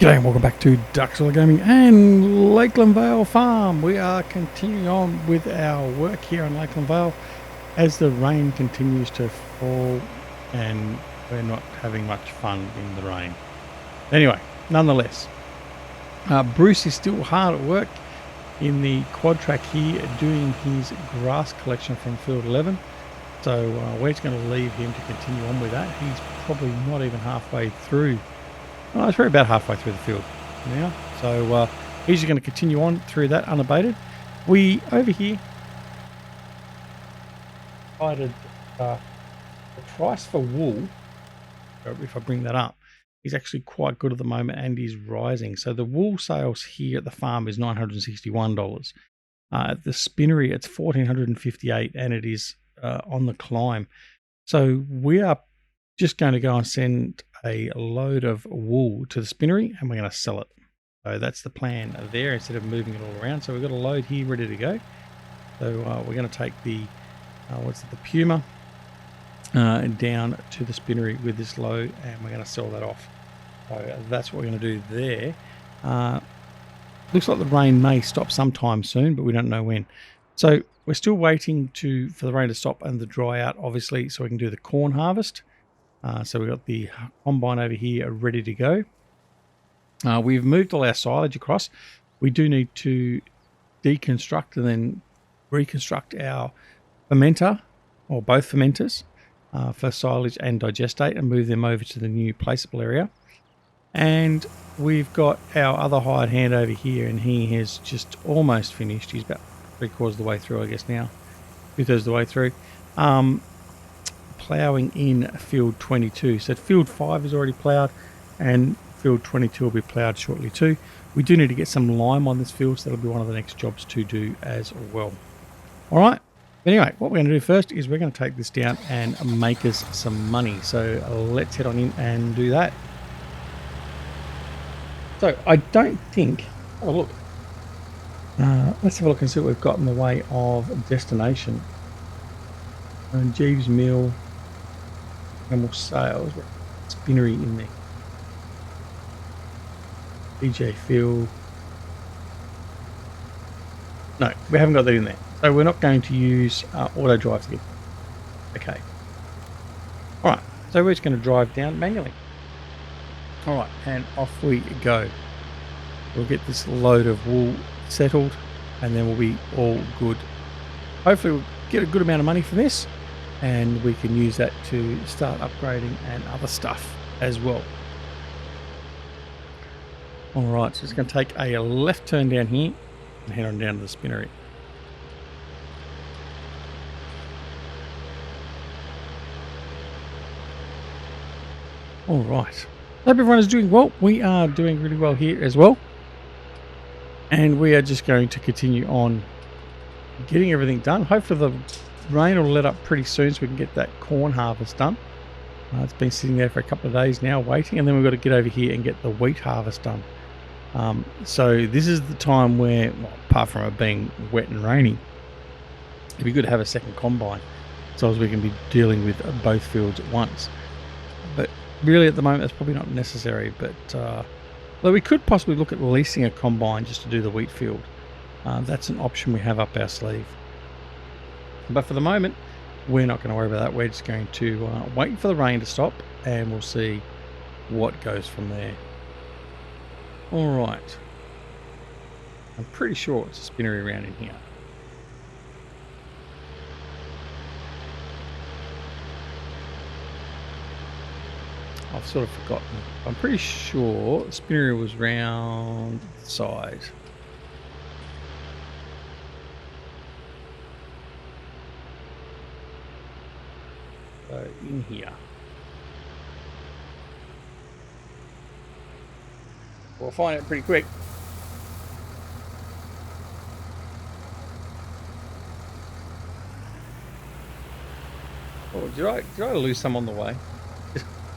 G'day and welcome back to Duxella Gaming and LakeLand Vale Farm. We are continuing on with our work here on LakeLand Vale as the rain continues to fall and we're not having much fun in the rain. Anyway, nonetheless, Bruce is still hard at work in the quad track here doing his grass collection from field 11. So we're just going to leave him to continue on with that. He's probably not even halfway through. Oh, it's probably about halfway through the field now. So he's just going to continue on through that unabated. We, over here, decided the price for wool, if I bring that up, is actually quite good at the moment and is rising. So the wool sales here at the farm is $961. At the spinnery, it's $1,458 and it is on the climb. So we are just going to go and send a load of wool to the spinnery and we're going to sell it. So that's the plan there instead of moving it all around. So we've got a load here ready to go. So we're going to take the the Puma down to the spinnery with this load and we're going to sell that off. So that's what we're going to do there. Looks like the rain may stop sometime soon, but we don't know when. So we're still waiting for the rain to stop and the dry out, obviously, so we can do the corn harvest. So we've got the combine over here ready to go. We've moved all our silage across. We do need to deconstruct and then reconstruct our fermenter, or both fermenters, for silage and digestate and move them over to the new placeable area. And we've got our other hired hand over here and he has just almost finished. He's about 3/4 of the way through, I guess now. 2/3 of the way through. Ploughing in field 22. So field 5 is already ploughed and field 22 will be ploughed shortly too. We do need to get some lime on this field, so that'll be one of the next jobs to do as well. All right. Anyway, what we're going to do first is we're going to take this down and make us some money. So let's head on in and do that. So I don't think... Oh, look. Let's have a look and see what we've got in the way of destination. And Jeeves Mill, Animal Sales, spinnery in there. DJ Field. No, we haven't got that in there. So we're not going to use auto drive to get. Okay. All right. So we're just going to drive down manually. All right, and off we go. We'll get this load of wool settled, and then we'll be all good. Hopefully, we'll get a good amount of money from this, and we can use that to start upgrading and other stuff as well. All right, so it's going to take a left turn down here and head on down to the spinnery. All right. Hope everyone is doing well. We are doing really well here as well. And we are just going to continue on getting everything done. Hopefully the rain will let up pretty soon so we can get that corn harvest done. It's been sitting there for a couple of days now waiting, and then we've got to get over here and get the wheat harvest done. So this is the time where, well, apart from it being wet and rainy, it'd be good to have a second combine so as we can be dealing with both fields at once. But really at the moment that's probably not necessary, but though we could possibly look at leasing a combine just to do the wheat field. That's an option we have up our sleeve. But for the moment, we're not going to worry about that. We're just going to wait for the rain to stop and we'll see what goes from there. All right. I'm pretty sure it's a spinnery around in here. I've sort of forgotten. I'm pretty sure the spinnery was round the side. So in here. We'll find out pretty quick. Oh, did I lose some on the way?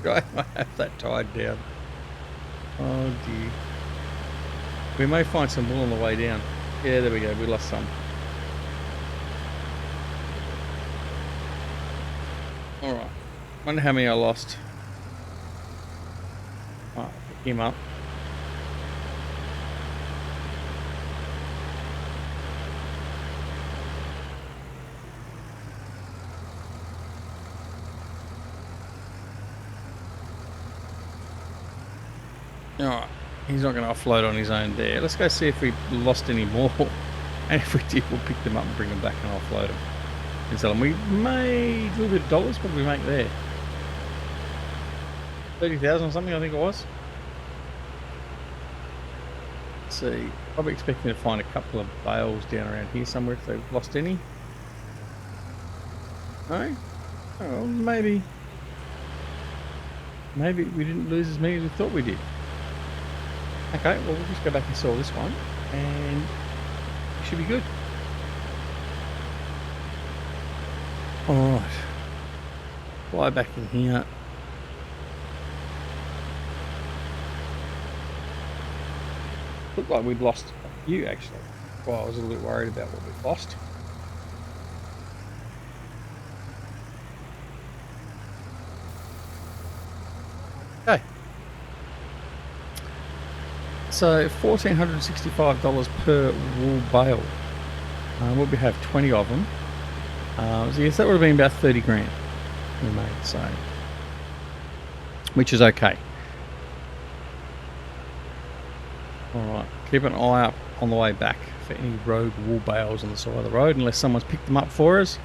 I might have that tied down. Oh dear. We may find some wool on the way down. Yeah, there we go. We lost some. Alright. Wonder how many I lost. Alright, pick him up. Alright, he's not going to offload on his own there. Let's go see if we lost any more. And if we did, we'll pick them up and bring them back and offload them. And sell them. We made a little bit of dollars. What did we make there? 30,000 or something, I think it was. Let's see. Probably expecting to find a couple of bales down around here somewhere if they've lost any. No? Oh, maybe we didn't lose as many as we thought we did. Okay, well, we'll just go back and sell this one, and it should be good. Alright. Fly back in here. Looked like we'd lost a few, actually. Well, I was a little bit worried about what we'd lost. Okay. So $1,465 per wool bale. We'll have 20 of them. So yes, that would have been about 30 grand we made, so, which is okay. Alright, keep an eye up on the way back for any rogue wool bales on the side of the road, unless someone's picked them up for us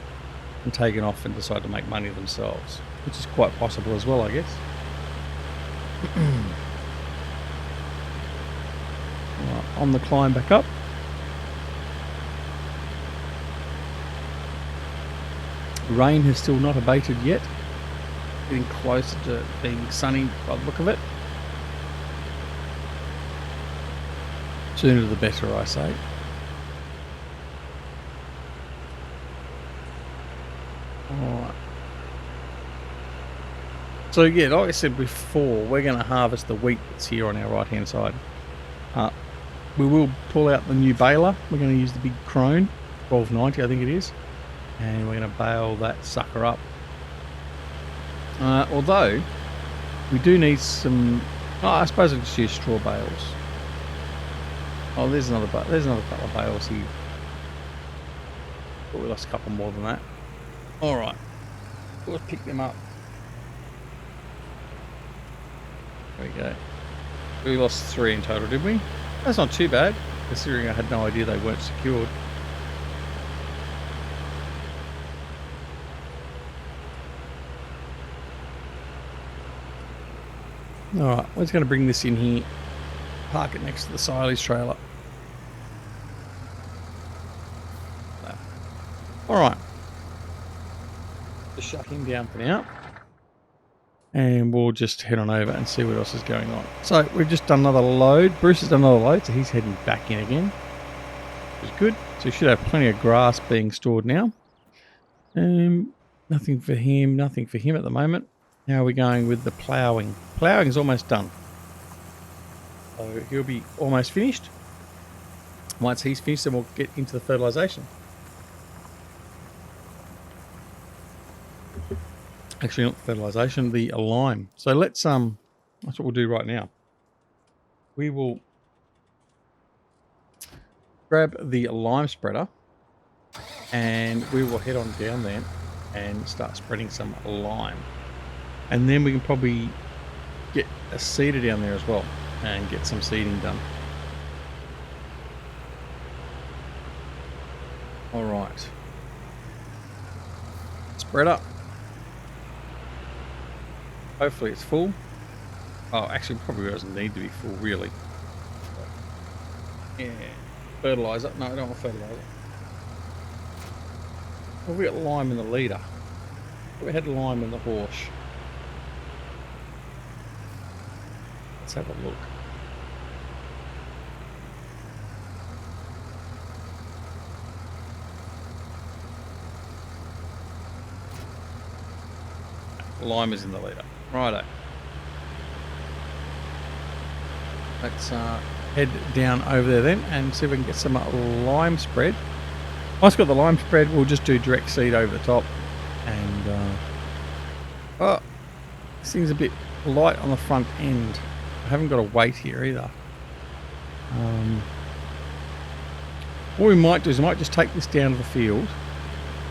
and taken off and decide to make money themselves, which is quite possible as well, I guess. Right, on the climb back up. Rain has still not abated yet. Getting closer to being sunny by the look of it. Sooner the better, I say. Alright. So yeah, like I said before, we're going to harvest the wheat that's here on our right hand side. We will pull out the new baler. We're going to use the big crone, 1290 I think it is. And we're going to bale that sucker up. Although, we do need some... Oh, I suppose I'll just use straw bales. Oh, there's another couple of bales here. But we lost a couple more than that. Alright. Let's pick them up. There we go. We lost 3 in total, did we? That's not too bad, considering I had no idea they weren't secured. Alright, we're just going to bring this in here, park it next to the silage trailer. Alright, just shut him down for now, and we'll just head on over and see what else is going on. So we've just done another load. Bruce has done another load, so he's heading back in again, which is good. So we should have plenty of grass being stored now. Nothing for him at the moment. How are we going with the ploughing? Ploughing is almost done. So he'll be almost finished. Once he's finished, then we'll get into the fertilisation. Actually, not the fertilisation, the lime. So let's that's what we'll do right now. We will grab the lime spreader and we will head on down there and start spreading some lime. And then we can probably get a seeder down there as well and get some seeding done. All right. Spreader. Hopefully it's full. Oh, actually probably doesn't need to be full really. Yeah. Fertilizer. No, I don't want fertilizer. Well, we got lime in the leader. We had lime in the horse. Let's have a look. Lime is in the leader. Righto. Let's head down over there then and see if we can get some lime spread. Once we've got the lime spread, we'll just do direct seed over the top. And oh, this thing's a bit light on the front end. I haven't got a weight here either. What we might do is we might just take this down to the field,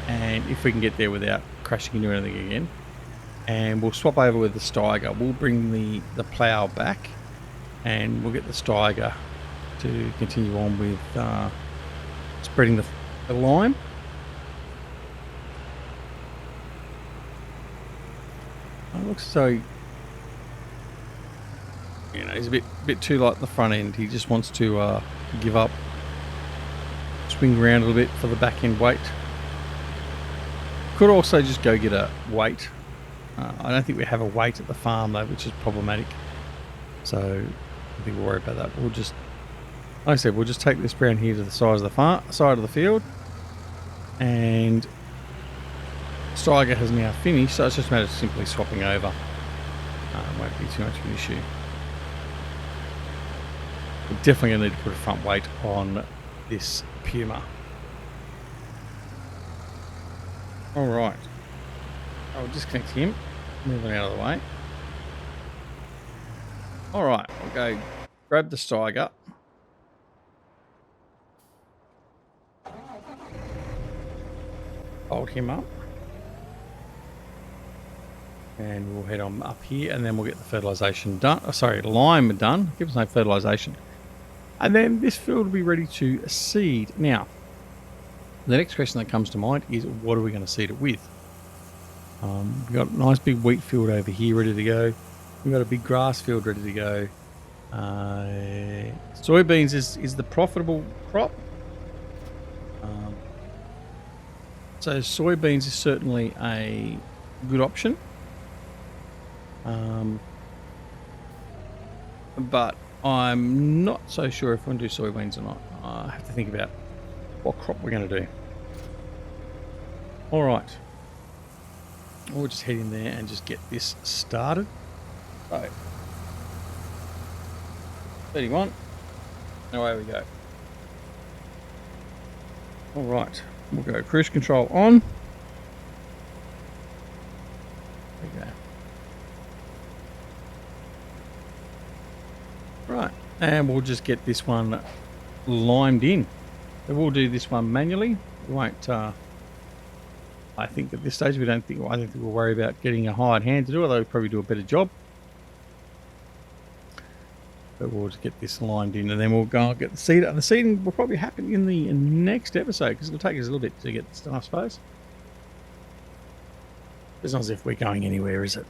and if we can get there without crashing into anything again, and we'll swap over with the Steiger. We'll bring the plough back and we'll get the striker to continue on with spreading the lime. It looks so, you know, he's a bit too light at the front end. He just wants to give up, swing around a little bit for the back end weight. Could also just go get a weight. I don't think we have a weight at the farm though, which is problematic. So I think we'll worry about that. We'll just, like I said, we'll just take this brown here to the side of the field, and striker has now finished, so it's just a matter of simply swapping over. It won't be too much of an issue. We're definitely going to need to put a front weight on this Puma. Alright, I'll disconnect him, move him out of the way. Alright, I'll go grab the striker. Hold him up. And we'll head on up here, and then we'll get the fertilisation done. Oh, sorry, lime done. Give us no fertilisation. And then this field will be ready to seed. Now, the next question that comes to mind is, what are we going to seed it with? We've got a nice big wheat field over here ready to go. We've got a big grass field ready to go. Soybeans is the profitable crop. So soybeans is certainly a good option. But I'm not so sure if we're going to do soybeans or not. I have to think about what crop we're going to do. Alright. We'll just head in there and just get this started. So, 31. Away we go. Alright. We'll go cruise control on. There we go. Right. And we'll just get this one limed in. So we'll do this one manually. We won't, I think at this stage I don't think we'll worry about getting a hired hand to do it, although we'll probably do a better job. But we'll just get this limed in, and then we'll go and get the seed. And the seeding will probably happen in the next episode, because it'll take us a little bit to get this done, I suppose. It's not as if we're going anywhere, is it?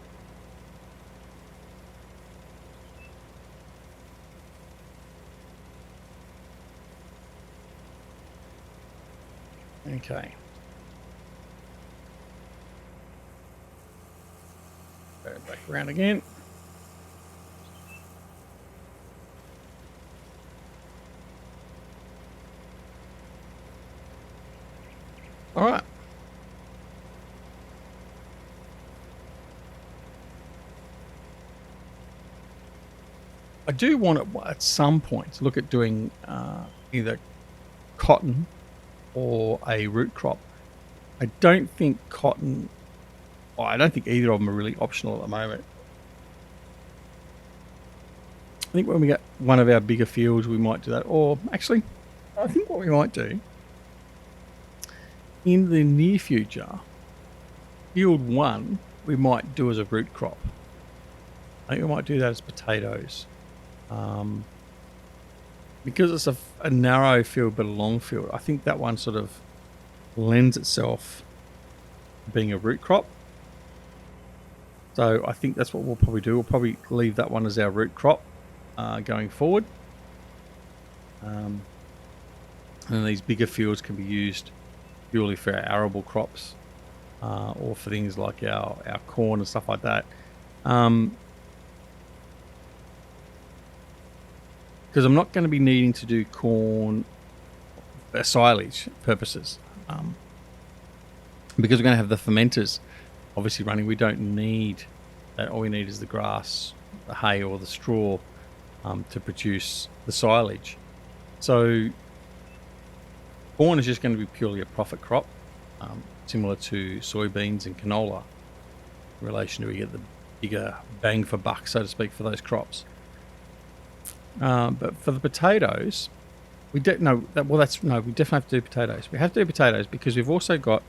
Okay. Go back around again. All right. I do want to, at some point, look at doing either cotton or a root crop. I don't think cotton, I don't think either of them are really optional at the moment. I think when we get one of our bigger fields, we might do that. Or actually, I think what we might do in the near future, field 1, we might do as a root crop. I think we might do that as potatoes. Because it's a narrow field but a long field, I think that one sort of lends itself to being a root crop. So I think that's what we'll probably do. We'll probably leave that one as our root crop going forward. And these bigger fields can be used purely for our arable crops or for things like our corn and stuff like that. Because I'm not going to be needing to do corn for silage purposes. Because we're going to have the fermenters obviously running, we don't need that. All we need is the grass, the hay or the straw to produce the silage. So corn is just going to be purely a profit crop, similar to soybeans and canola, in relation to we get the bigger bang for buck, so to speak, for those crops. But for the potatoes, we definitely have to do potatoes. We have to do potatoes because we've also got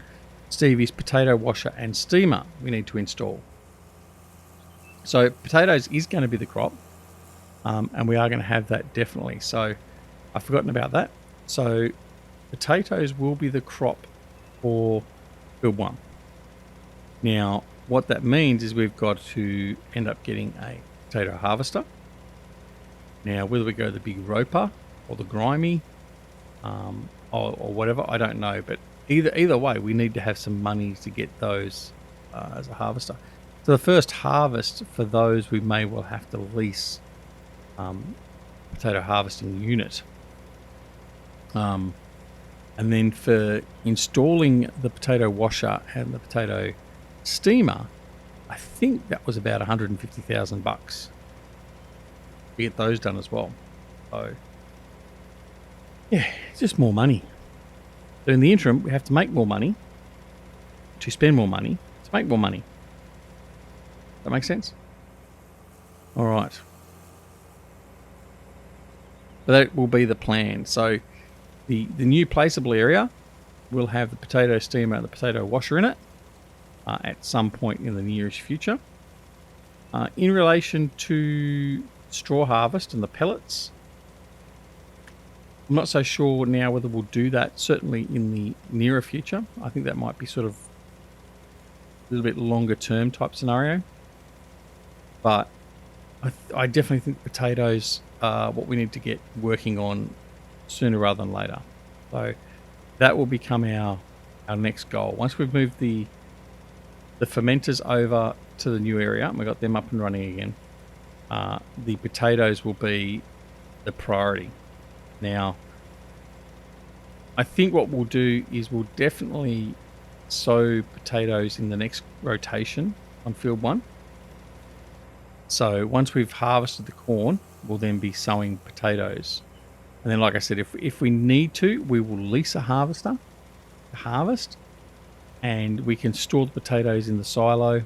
Stevie's potato washer and steamer we need to install. So potatoes is going to be the crop. and we are going to have that definitely. So I've forgotten about that. So potatoes will be the crop for field 1. Now, what that means is we've got to end up getting a potato harvester. Now, whether we go the big roper or the grimy or whatever, I don't know. But either way, we need to have some money to get those as a harvester. So the first harvest for those, we may well have to lease potato harvesting unit. And then for installing the potato washer and the potato steamer, I think that was about $150,000 to get those done as well. So yeah, it's just more money. But in the interim, we have to make more money, to spend more money, to make more money. That makes sense? All right. So that will be the plan. So the new placeable area will have the potato steamer and the potato washer in it at some point in the nearest future. In relation to straw harvest and the pellets, I'm not so sure now whether we'll do that, certainly in the nearer future. I think that might be sort of a little bit longer term type scenario. But I definitely think potatoes are what we need to get working on sooner rather than later. So that will become our next goal. Once we've moved the fermenters over to the new area and we got them up and running again, the potatoes will be the priority. Now, I think what we'll do is we'll definitely sow potatoes in the next rotation on field 1. So once we've harvested the corn, we'll then be sowing potatoes. And then, like I said, if we need to, we will lease a harvester to harvest, and we can store the potatoes in the silo,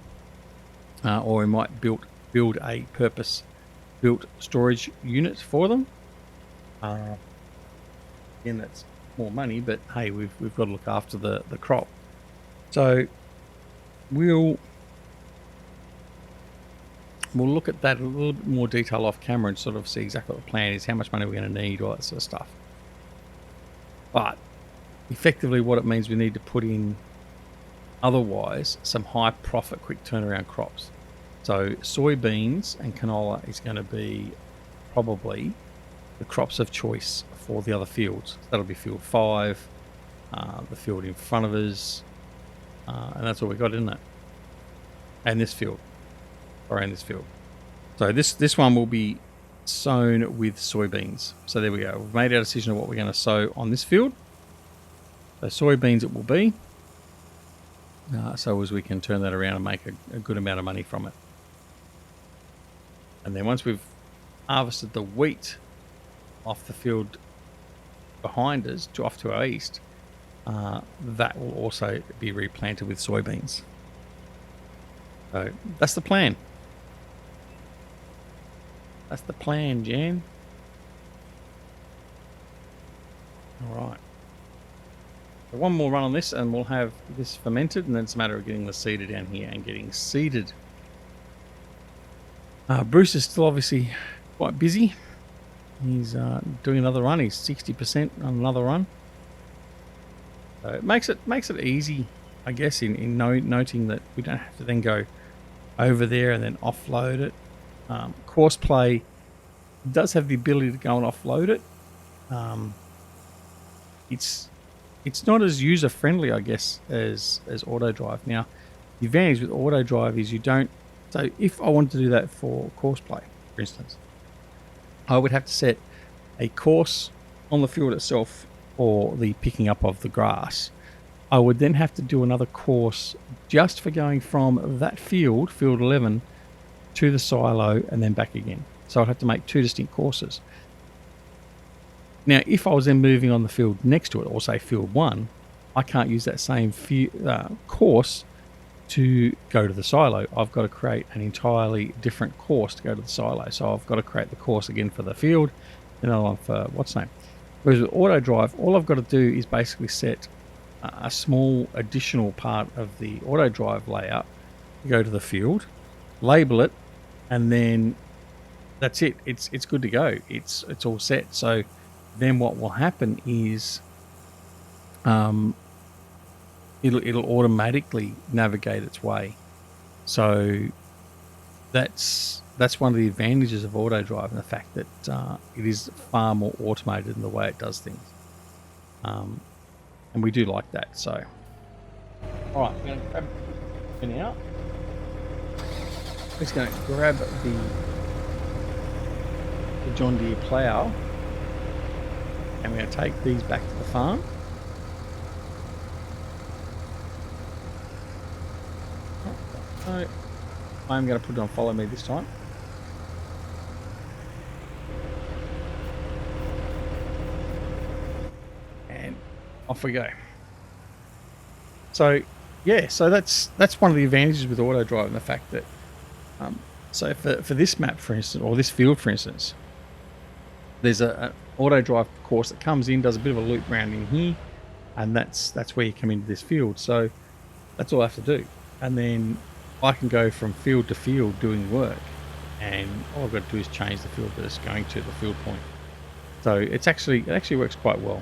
or we might build a purpose-built storage unit for them. Again, that's more money, but hey, we've got to look after the crop. So we'll look at that a little bit more detail off camera and sort of see exactly what the plan is, how much money we're going to need, all that sort of stuff. But effectively what it means, we need to put in otherwise some high profit, quick turnaround crops. So soybeans and canola is going to be probably the crops of choice for the other fields. So that'll be field 5, the field in front of us, and that's all we got, isn't it? And this field. Around this field. So this one will be sown with soybeans. So there we go. We've made our decision of what we're going to sow on this field. So soybeans it will be. So as we can turn that around and make a good amount of money from it. And then once we've harvested the wheat off the field behind us, off to our east, that will also be replanted with soybeans. So that's the plan. That's the plan, Jan. All right. So one more run on this and we'll have this fermented, and then it's a matter of getting the seeder down here and getting seeded. Bruce is still obviously quite busy. He's doing another run. He's 60% on another run. So it makes it easy, I guess, in noting that we don't have to then go over there and then offload it. Course play does have the ability to go and offload it. It's not as user friendly, I guess, as auto drive. Now, the advantage with auto drive is you don't. So if I wanted to do that for course play, for instance, I would have to set a course on the field itself for the picking up of the grass. I would then have to do another course just for going from that field 11, to the silo and then back again. So I'd have to make 2 distinct courses. Now, if I was then moving on the field next to it, or say field 1, I can't use that same course to go to the silo. I've got to create an entirely different course to go to the silo. So I've got to create the course again for the field, another one for what's name. Whereas with auto drive, all I've got to do is basically set a small additional part of the auto drive layout to go to the field, label it, and then that's it. It's good to go. It's all set. So then what will happen is it'll automatically navigate its way. So that's one of the advantages of auto drive, and the fact that it is far more automated in the way it does things. And we do like that. So all right, I'm going to grab it out. Just going to grab the John Deere plough, and we're going to take these back to the farm. So I'm going to put it on follow me this time. And off we go. So yeah, so that's one of the advantages with auto drive, and the fact that so for this map, for instance, or this field, for instance, there's an auto drive course that comes in, does a bit of a loop round in here, and that's where you come into this field. So that's all I have to do, and then I can go from field to field doing work, and all I've got to do is change the field that it's going to, the field point. So it actually works quite well.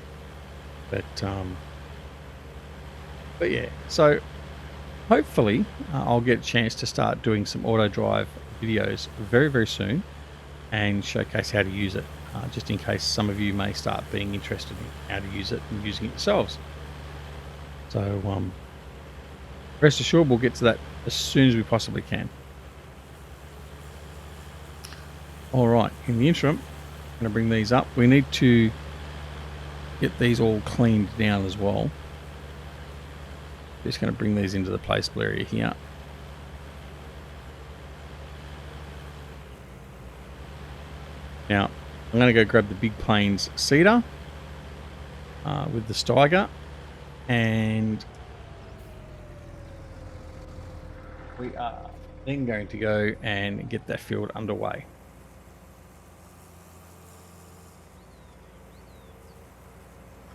But yeah, so hopefully I'll get a chance to start doing some auto drive videos very, very soon, and showcase how to use it, just in case some of you may start being interested in how to use it and using it yourselves. So rest assured, we'll get to that as soon as we possibly can. All right, in the interim, I'm going to bring these up. We need to get these all cleaned down as well. Just going to bring these into the placeable area here. Now, I'm going to go grab the Big Plains seeder with the Steiger, and we are then going to go and get that field underway.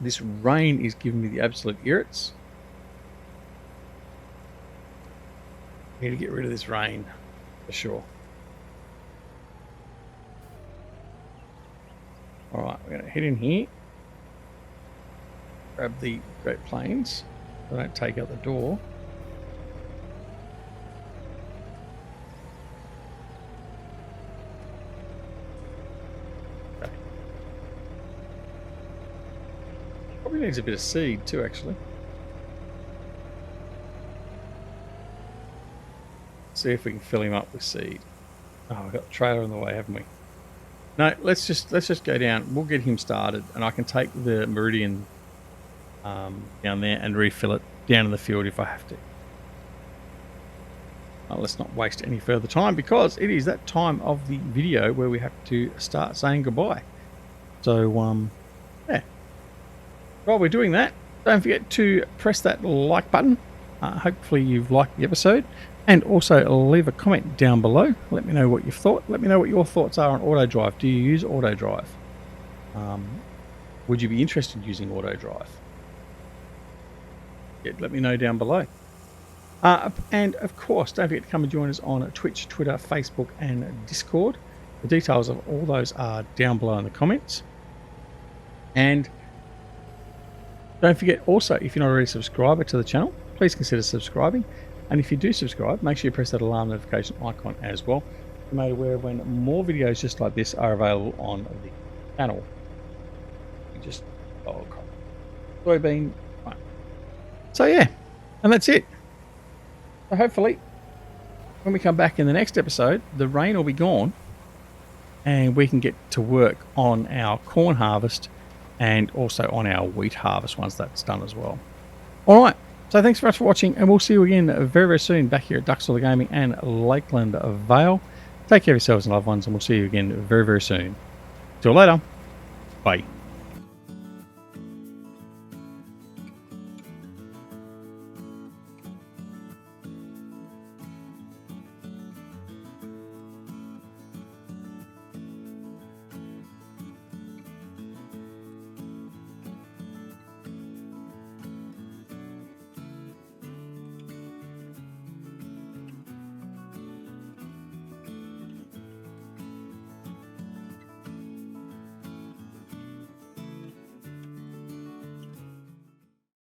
This rain is giving me the absolute irrits. Need to get rid of this rain for sure. All right, we're going to head in here, grab the Great Plains. I don't take out the door. Okay. Probably needs a bit of seed too, actually. See if we can fill him up with seed. Oh, we've got the trailer in the way, haven't we? No, let's just go down. We'll get him started, and I can take the Meridian down there and refill it down in the field if I have to. Let's not waste any further time, because it is that time of the video where we have to start saying goodbye. So yeah. While we're doing that, don't forget to press that like button. Hopefully you've liked the episode. And also leave a comment down below. Let me know what you've thought. Let me know what your thoughts are on auto drive. Do you use auto drive? Would you be interested in using auto drive? Yeah, let me know down below. And of course, don't forget to come and join us on Twitch, Twitter, Facebook, and Discord. The details of all those are down below in the comments. And don't forget also, if you're not already a subscriber to the channel, please consider subscribing. And if you do subscribe, make sure you press that alarm notification icon as well. Be made aware when more videos just like this are available on the channel. You just soybean. Right. So yeah, and that's it. So hopefully, when we come back in the next episode, the rain will be gone, and we can get to work on our corn harvest and also on our wheat harvest once that's done as well. All right. So thanks very much for watching, and we'll see you again very, very soon back here at Duckstall Gaming and LakeLand Vale. Take care of yourselves and loved ones, and we'll see you again very, very soon. Till later. Bye.